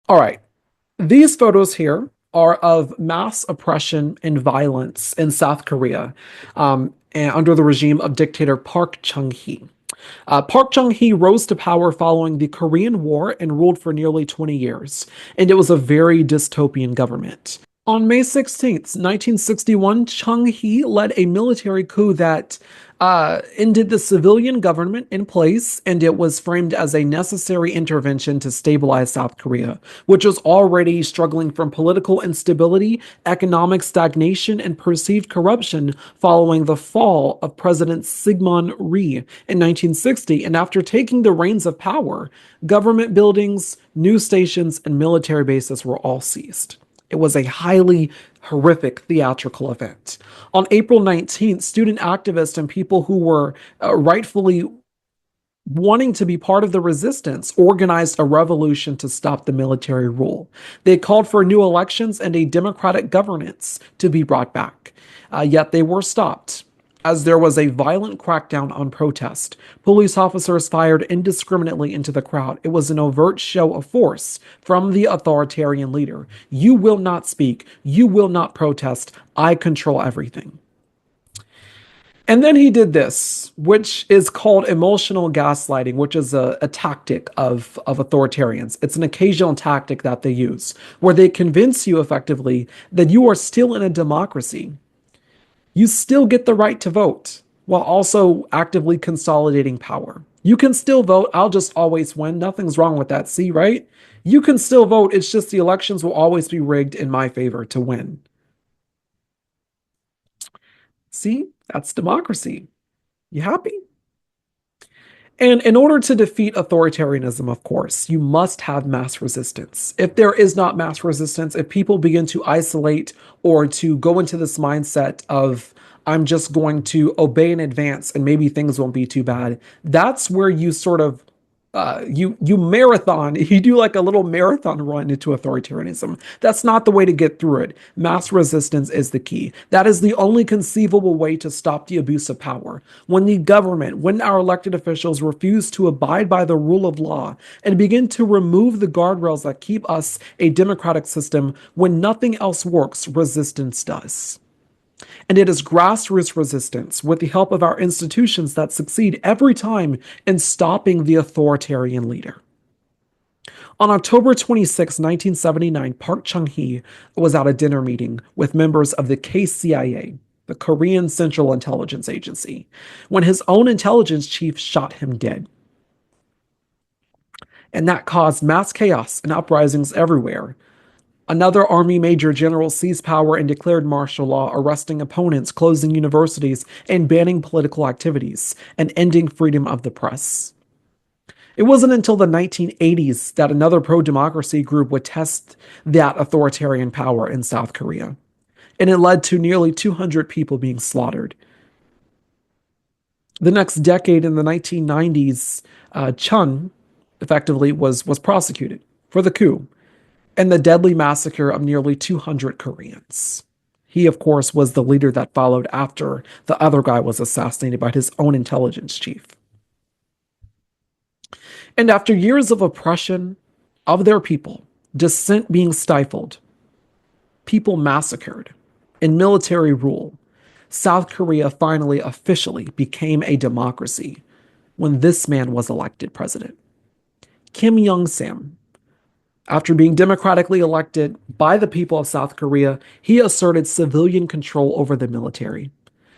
All right. These photos here are of mass oppression and violence in South Korea and under the regime of dictator Park Chung-hee. Park Chung-hee rose to power following the Korean War and ruled for nearly 20 years, and it was a very dystopian government. On May 16th, 1961, Chung-hee led a military coup that ended the civilian government in place, and it was framed as a necessary intervention to stabilize South Korea, which was already struggling from political instability, economic stagnation, and perceived corruption following the fall of President Syngman Rhee in 1960. And after taking the reins of power, government buildings, news stations, and military bases were all seized. It was a highly horrific theatrical event. On April 19th, student activists and people who were rightfully wanting to be part of the resistance organized a revolution to stop the military rule. They called for new elections and a democratic governance to be brought back. Yet they were stopped as there was a violent crackdown on protest. Police officers fired indiscriminately into the crowd. It was an overt show of force from the authoritarian leader. You will not speak. You will not protest. I control everything. And then he did this, which is called emotional gaslighting, which is a tactic of authoritarians. It's an occasional tactic that they use, where they convince you effectively that you are still in a democracy. You still get the right to vote while also actively consolidating power. You can still vote. I'll just always win. Nothing's wrong with that. See, right? You can still vote. It's just the elections will always be rigged in my favor to win. See, that's democracy. You happy? And in order to defeat authoritarianism, of course, you must have mass resistance. If there is not mass resistance, if people begin to isolate or to go into this mindset of, I'm just going to obey in advance and maybe things won't be too bad, that's where you sort of you marathon, you do like a little marathon run into authoritarianism. That's not the way to get through it. Mass resistance is the key. That is the only conceivable way to stop the abuse of power. When the government, when our elected officials refuse to abide by the rule of law and begin to remove the guardrails that keep us a democratic system, when nothing else works, resistance does. And it is grassroots resistance with the help of our institutions that succeed every time in stopping the authoritarian leader. On October 26, 1979, Park Chung-hee was at a dinner meeting with members of the KCIA, the Korean Central Intelligence Agency, when his own intelligence chief shot him dead. And that caused mass chaos and uprisings everywhere. Another Army Major General seized power and declared martial law, arresting opponents, closing universities, and banning political activities, and ending freedom of the press. It wasn't until the 1980s that another pro-democracy group would test that authoritarian power in South Korea, and it led to nearly 200 people being slaughtered. The next decade, in the 1990s, Chun effectively was prosecuted for the coup and the deadly massacre of nearly 200 Koreans. He, of course, was the leader that followed after the other guy was assassinated by his own intelligence chief. And after years of oppression of their people, dissent being stifled, people massacred, and military rule, South Korea finally officially became a democracy when this man was elected president. Kim Young-sam, after being democratically elected by the people of South Korea, he asserted civilian control over the military.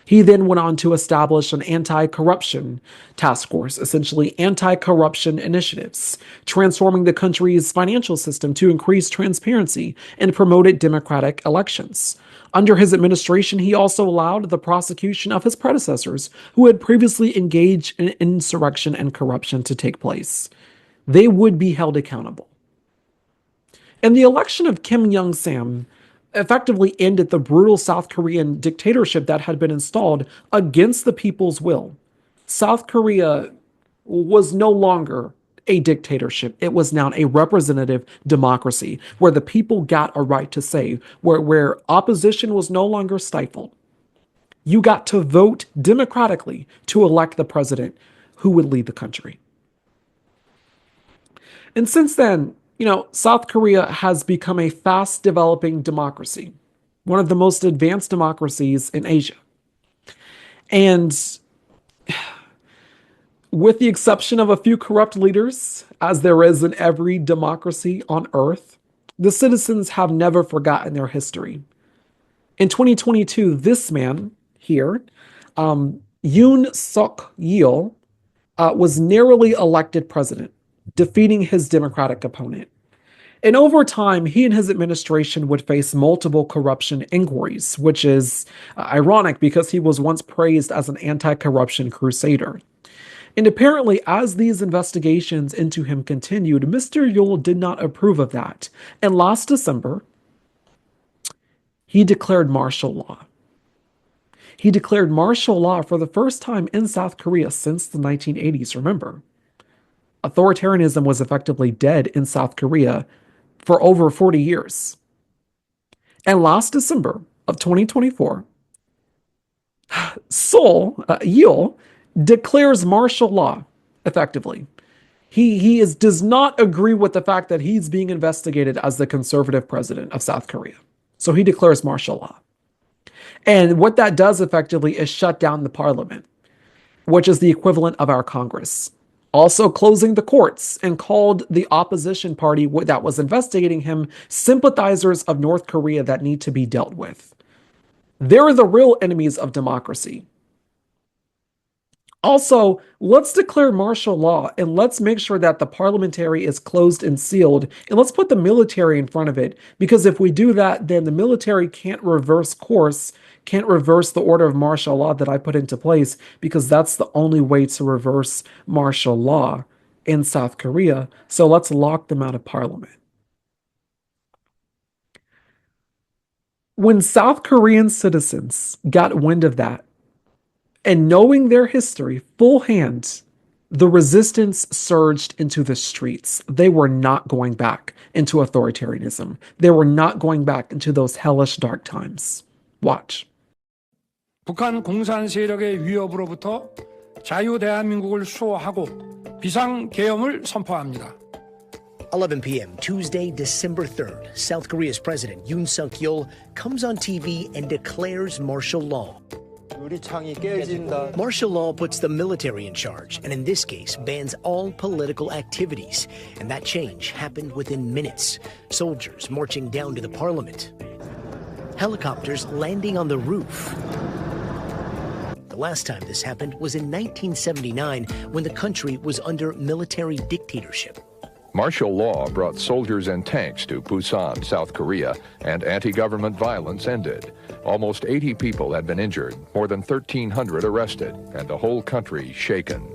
He then went on to establish an anti-corruption task force, essentially anti-corruption initiatives, transforming the country's financial system to increase transparency and promoted democratic elections. Under his administration, he also allowed the prosecution of his predecessors who had previously engaged in insurrection and corruption to take place. They would be held accountable. And the election of Kim Young-sam effectively ended the brutal South Korean dictatorship that had been installed against the people's will. South Korea was no longer a dictatorship. It was now a representative democracy where the people got a right to say, where opposition was no longer stifled. You got to vote democratically to elect the president who would lead the country. And since then, South Korea has become a fast developing democracy, one of the most advanced democracies in Asia. And with the exception of a few corrupt leaders, as there is in every democracy on earth, the citizens have never forgotten their history. In 2022, this man here, Yoon Suk Yeol, was narrowly elected president, defeating his Democratic opponent. And over time, he and his administration would face multiple corruption inquiries, which is ironic because he was once praised as an anti corruption crusader. And apparently, as these investigations into him continued, Mr. Yeol did not approve of that. And last December, he declared martial law. He declared martial law for the first time in South Korea since the 1980s. Remember, authoritarianism was effectively dead in South Korea for over 40 years. And last December of 2024, Yeol declares martial law effectively. He does not agree with the fact that he's being investigated as the conservative president of South Korea. So he declares martial law. And what that does effectively is shut down the parliament, which is the equivalent of our Congress. Also closing the courts, and called the opposition party that was investigating him sympathizers of North Korea that need to be dealt with. They're the real enemies of democracy. Also, let's declare martial law and let's make sure that the parliamentary is closed and sealed, and let's put the military in front of it, because if we do that, then the military can't reverse course, can't reverse the order of martial law that I put into place, because that's the only way to reverse martial law in South Korea. So let's lock them out of parliament. When South Korean citizens got wind of that, and knowing their history full hand, the resistance surged into the streets. They were not going back into authoritarianism. They were not going back into those hellish dark times. Watch. 북한 공산 세력의 위협으로부터 자유 대한민국을 수호하고 비상 계엄을 선포합니다. 11 p.m. Tuesday, December 3rd, South Korea's President Yoon Suk Yeol comes on TV and declares martial law. Martial law puts the military in charge, and in this case, bans all political activities. And that change happened within minutes. Soldiers marching down to the parliament. Helicopters landing on the roof. The last time this happened was in 1979, when the country was under military dictatorship. Martial law brought soldiers and tanks to Busan, South Korea, and anti-government violence ended. Almost 80 people had been injured, more than 1,300 arrested, and the whole country shaken.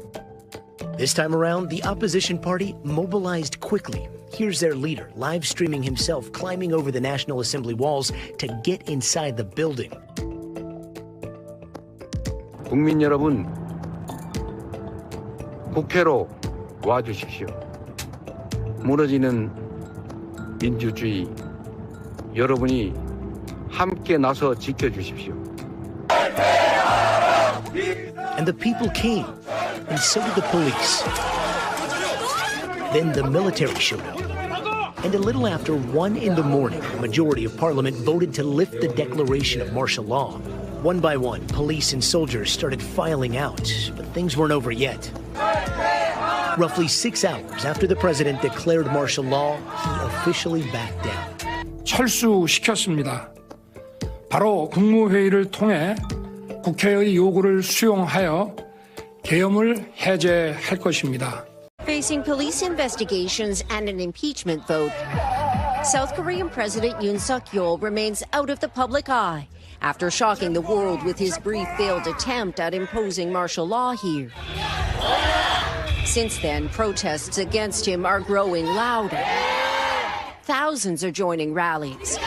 This time around, the opposition party mobilized quickly. Here's their leader, live streaming himself climbing over the National Assembly walls to get inside the building. 국민 여러분, 국회로 와주십시오. 무너지는 민주주의, 여러분이 함께 나서 지켜주십시오. And the people came, and so did the police. Then the military showed up. And a little after 1 in the morning, the majority of Parliament voted to lift the declaration of martial law. One by one, police and soldiers started filing out, but things weren't over yet. Roughly 6 hours after the president declared martial law, he officially backed down. 철수시켰습니다. 바로 국무회의를 통해 국회의 요구를 수용하여 계엄을 해제할 것입니다. Facing police investigations and an impeachment vote, South Korean President Yoon Suk Yeol remains out of the public eye after shocking the world with his brief failed attempt at imposing martial law here. Since then, protests against him are growing louder. Thousands are joining rallies.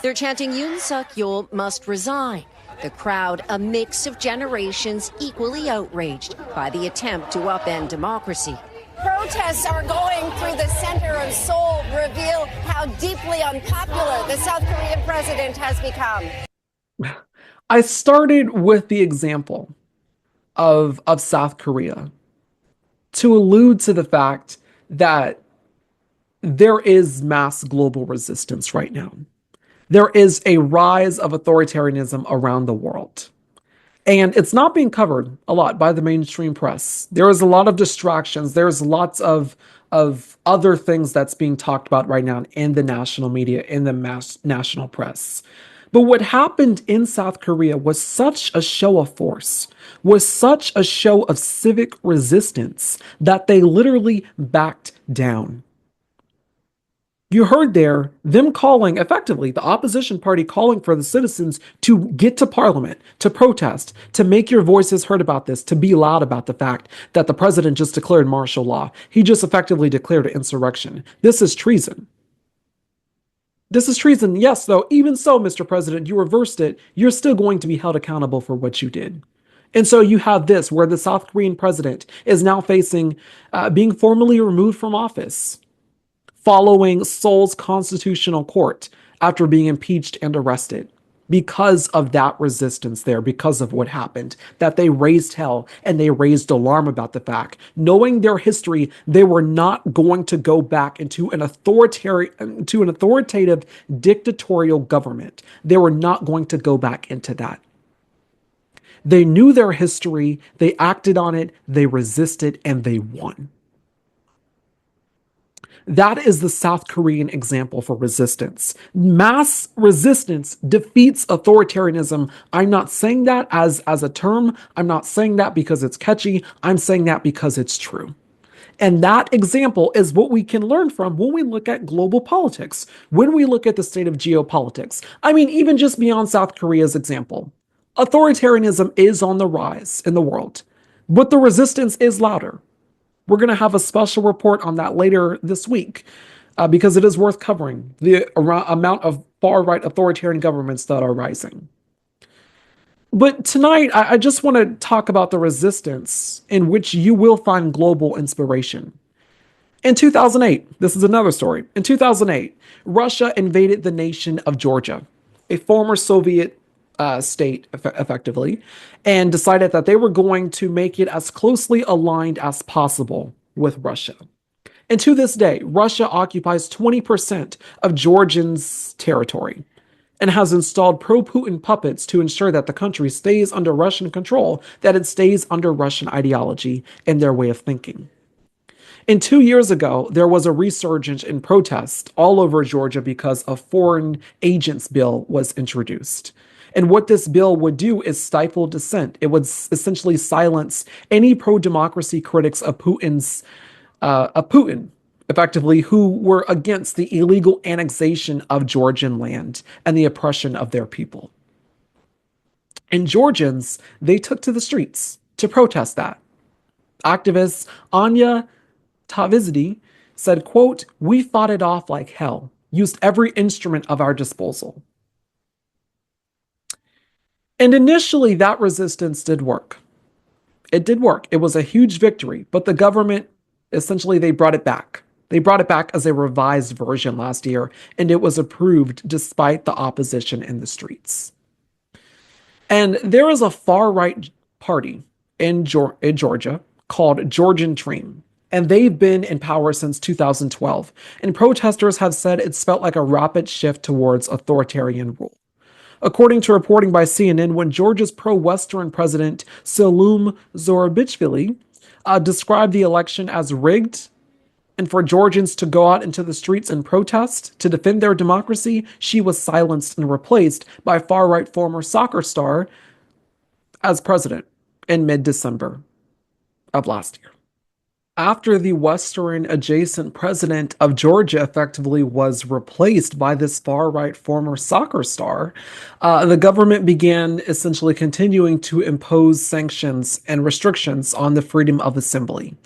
They're chanting Yoon Suk Yeol must resign. The crowd, a mix of generations, equally outraged by the attempt to upend democracy. Protests are going through the center of Seoul, reveal how deeply unpopular the South Korean president has become. I started with the example of South Korea to allude to the fact that there is mass global resistance right now. There is a rise of authoritarianism around the world. And it's not being covered a lot by the mainstream press. There is a lot of distractions. There's lots of other things that's being talked about right now in the national media, in the national press. But what happened in South Korea was such a show of force, was such a show of civic resistance that they literally backed down. You heard there them calling, effectively, the opposition party calling for the citizens to get to parliament, to protest, to make your voices heard about this, to be loud about the fact that the president just declared martial law. He just effectively declared an insurrection. This is treason. This is treason. Yes, though, even so, Mr. President, you reversed it. You're still going to be held accountable for what you did. And so you have this, where the South Korean president is now facing being formally removed from office, following Seoul's constitutional court after being impeached and arrested because of that resistance there, because of what happened, that they raised hell and they raised alarm about the fact, knowing their history, they were not going to go back into an authoritative dictatorial government. They were not going to go back into that. They knew their history, they acted on it, they resisted, and they won. That is the South Korean example for resistance. Mass resistance defeats authoritarianism. I'm not saying that as a term. I'm not saying that because it's catchy. I'm saying that because it's true. And that example is what we can learn from when we look at global politics, when we look at the state of geopolitics. I mean, even just beyond South Korea's example, authoritarianism is on the rise in the world, but the resistance is louder. We're going to have a special report on that later this week because it is worth covering the amount of far-right authoritarian governments that are rising. But tonight, I just want to talk about the resistance in which you will find global inspiration. In 2008, this is another story. In 2008, Russia invaded the nation of Georgia, a former Soviet state, effectively, and decided that they were going to make it as closely aligned as possible with Russia. And to this day, Russia occupies 20% of Georgians' territory and has installed pro-Putin puppets to ensure that the country stays under Russian control, that it stays under Russian ideology and their way of thinking. And 2 years ago, there was a resurgence in protest all over Georgia because a foreign agents bill was introduced. And what this bill would do is stifle dissent. It would essentially silence any pro-democracy critics of Putin, effectively, who were against the illegal annexation of Georgian land and the oppression of their people. And Georgians, they took to the streets to protest that. Activist Anya Tavizidi said, quote, "We fought it off like hell, used every instrument of our disposal." And initially, that resistance did work. It did work. It was a huge victory, but the government, essentially, they brought it back. They brought it back as a revised version last year, and it was approved despite the opposition in the streets. And there is a far-right party in Georgia called Georgian Dream, and they've been in power since 2012. And protesters have said it's felt like a rapid shift towards authoritarian rule. According to reporting by CNN, when Georgia's pro-Western president Selim Zurabishvili described the election as rigged, and for Georgians to go out into the streets and protest to defend their democracy, she was silenced and replaced by far-right former soccer star as president in mid-December of last year. After the Western adjacent president of Georgia effectively was replaced by this far-right former soccer star, the government began essentially continuing to impose sanctions and restrictions on the freedom of assembly.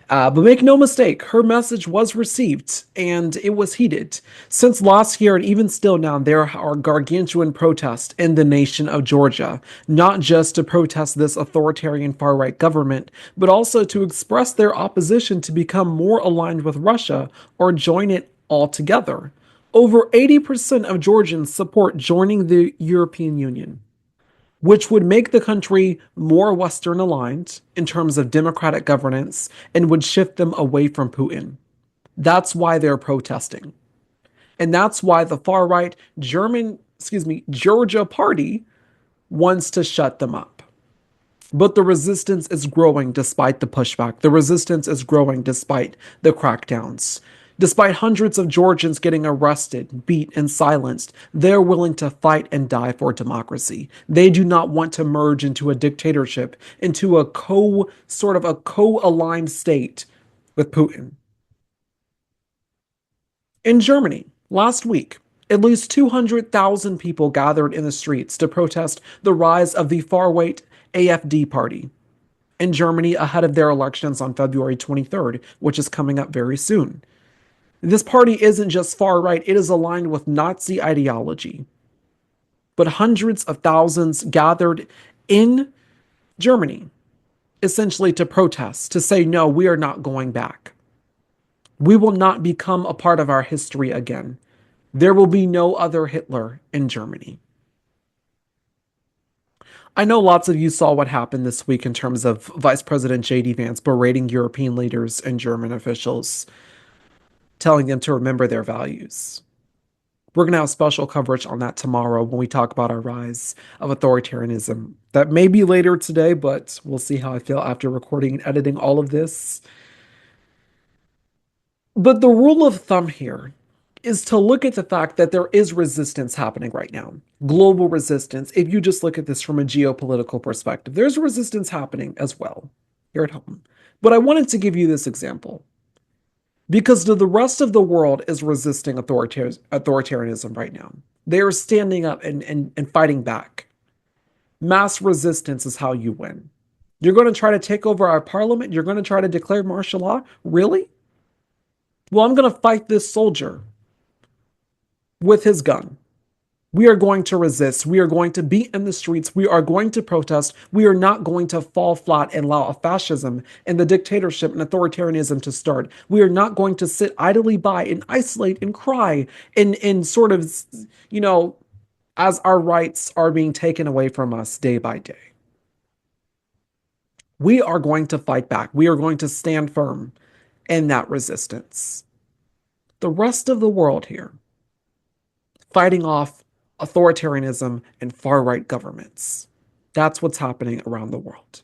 But make no mistake, her message was received and it was heeded. Since last year and even still now, there are gargantuan protests in the nation of Georgia, not just to protest this authoritarian far-right government, but also to express their opposition to become more aligned with Russia or join it altogether. Over 80% of Georgians support joining the European Union, which would make the country more Western aligned in terms of democratic governance and would shift them away from Putin. That's why they're protesting. And that's why the far right Georgia party wants to shut them up. But the resistance is growing despite the pushback. The resistance is growing despite the crackdowns. Despite hundreds of Georgians getting arrested, beat, and silenced, they're willing to fight and die for democracy. They do not want to merge into a dictatorship, into a co-aligned state with Putin. In Germany, last week, at least 200,000 people gathered in the streets to protest the rise of the far-right AfD party in Germany ahead of their elections on February 23rd, which is coming up very soon. This party isn't just far-right, it is aligned with Nazi ideology. But hundreds of thousands gathered in Germany, essentially to protest, to say, no, we are not going back. We will not become a part of our history again. There will be no other Hitler in Germany. I know lots of you saw what happened this week in terms of Vice President J.D. Vance berating European leaders and German officials, telling them to remember their values. We're going to have special coverage on that tomorrow when we talk about our rise of authoritarianism. That may be later today, but we'll see how I feel after recording and editing all of this. But the rule of thumb here is to look at the fact that there is resistance happening right now. Global resistance. If you just look at this from a geopolitical perspective, there's resistance happening as well here at home. But I wanted to give you this example because the rest of the world is resisting authoritarianism right now. They are standing up and fighting back. Mass resistance is how you win. You're going to try to take over our parliament? You're going to try to declare martial law? Really? Well, I'm going to fight this soldier with his gun. We are going to resist. We are going to be in the streets. We are going to protest. We are not going to fall flat and allow fascism and the dictatorship and authoritarianism to start. We are not going to sit idly by and isolate and cry and sort of, as our rights are being taken away from us day by day. We are going to fight back. We are going to stand firm in that resistance. The rest of the world here, fighting off authoritarianism and far-right governments. That's what's happening around the world.